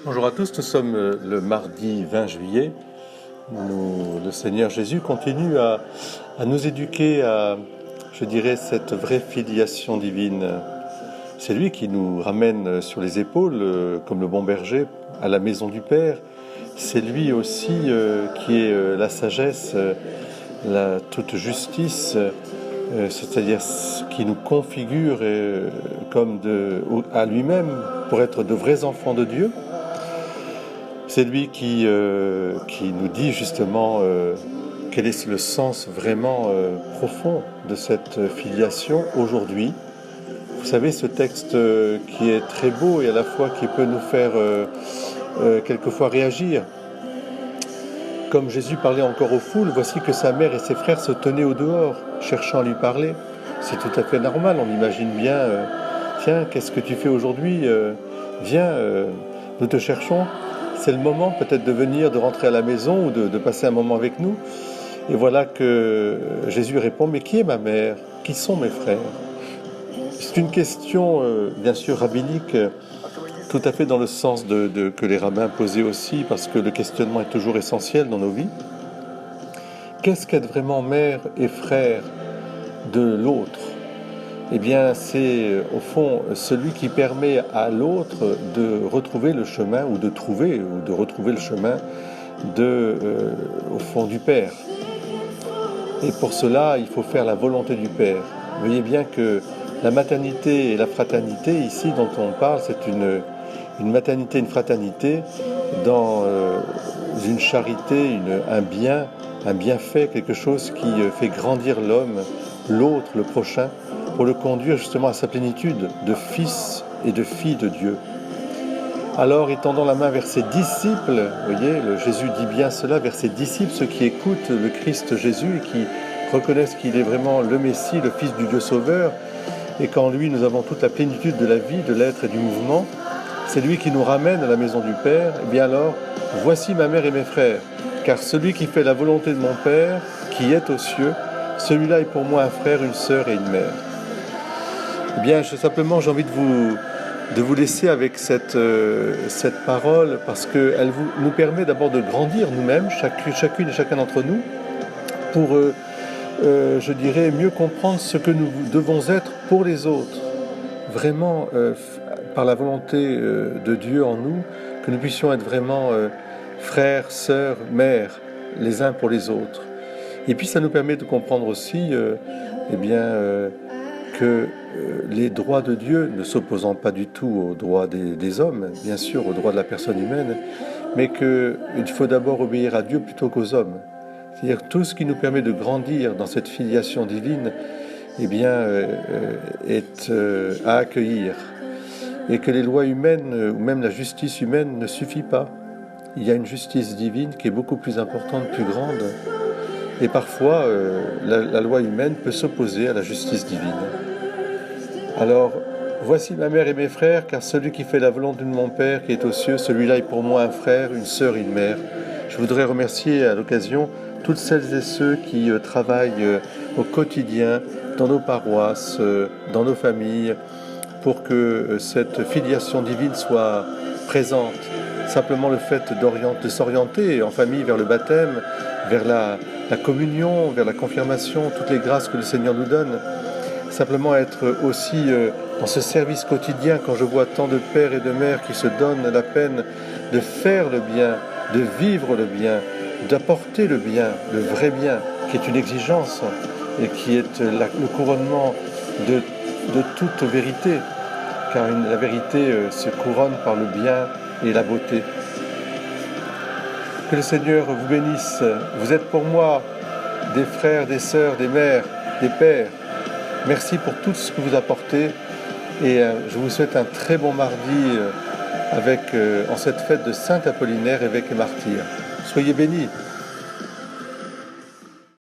Bonjour à tous, nous sommes le mardi 20 juillet. Le Seigneur Jésus continue à nous éduquer à, je dirais, cette vraie filiation divine. C'est lui qui nous ramène sur les épaules, comme le bon berger, à la maison du Père. C'est lui aussi qui est la sagesse, la toute justice, c'est-à-dire qui nous configure à lui-même pour être de vrais enfants de Dieu. C'est lui qui nous dit justement quel est le sens vraiment profond de cette filiation aujourd'hui. Vous savez, ce texte qui est très beau et à la fois qui peut nous faire quelquefois réagir. Comme Jésus parlait encore aux foules, voici que sa mère et ses frères se tenaient au dehors, cherchant à lui parler. C'est tout à fait normal, on imagine bien, tiens, qu'est-ce que tu fais aujourd'hui Viens, nous te cherchons. C'est le moment peut-être de venir, de rentrer à la maison ou de passer un moment avec nous. Et voilà que Jésus répond, mais qui est ma mère? Qui sont mes frères? C'est une question, bien sûr, rabbinique, tout à fait dans le sens que les rabbins posaient aussi, parce que le questionnement est toujours essentiel dans nos vies. Qu'est-ce qu'être vraiment mère et frère de l'autre? Eh bien, c'est au fond celui qui permet à l'autre de retrouver le chemin ou de retrouver le chemin au fond du Père. Et pour cela, il faut faire la volonté du Père. Voyez bien que la maternité et la fraternité, ici dont on parle, c'est une maternité, une fraternité dans une charité, un bienfait, quelque chose qui fait grandir l'homme, l'autre, le prochain, pour le conduire justement à sa plénitude de fils et de fille de Dieu. Alors, étendant la main vers ses disciples, vous voyez, Jésus dit bien cela, vers ses disciples, ceux qui écoutent le Christ Jésus et qui reconnaissent qu'il est vraiment le Messie, le Fils du Dieu Sauveur, et qu'en lui nous avons toute la plénitude de la vie, de l'être et du mouvement, c'est lui qui nous ramène à la maison du Père. Eh bien alors, voici ma mère et mes frères, car celui qui fait la volonté de mon Père, qui est aux cieux, celui-là est pour moi un frère, une sœur et une mère. Eh bien, simplement, j'ai envie de vous laisser avec cette parole, parce qu'elle nous permet d'abord de grandir nous-mêmes, chacune et chacun d'entre nous, pour, je dirais, mieux comprendre ce que nous devons être pour les autres. Vraiment, par la volonté de Dieu en nous, que nous puissions être vraiment frères, sœurs, mères, les uns pour les autres. Et puis ça nous permet de comprendre aussi que les droits de Dieu, ne s'opposant pas du tout aux droits des hommes, bien sûr, aux droits de la personne humaine, mais qu'il faut d'abord obéir à Dieu plutôt qu'aux hommes. C'est-à-dire tout ce qui nous permet de grandir dans cette filiation divine, est à accueillir. Et que les lois humaines, ou même la justice humaine, ne suffit pas. Il y a une justice divine qui est beaucoup plus importante, plus grande. Et parfois, la loi humaine peut s'opposer à la justice divine. Alors, voici ma mère et mes frères, car celui qui fait la volonté de mon Père qui est aux cieux, celui-là est pour moi un frère, une sœur et une mère. Je voudrais remercier à l'occasion toutes celles et ceux qui travaillent au quotidien dans nos paroisses, dans nos familles, pour que cette filiation divine soit présente. Simplement le fait de s'orienter en famille vers le baptême, vers la communion, vers la confirmation, toutes les grâces que le Seigneur nous donne. Simplement être aussi dans ce service quotidien, quand je vois tant de pères et de mères qui se donnent la peine de faire le bien, de vivre le bien, d'apporter le bien, le vrai bien, qui est une exigence et qui est le couronnement de toute vérité, car la vérité se couronne par le bien et la beauté. Que le Seigneur vous bénisse. Vous êtes pour moi des frères, des sœurs, des mères, des pères. Merci pour tout ce que vous apportez et je vous souhaite un très bon mardi en cette fête de Saint Apollinaire, évêque et martyr. Soyez bénis.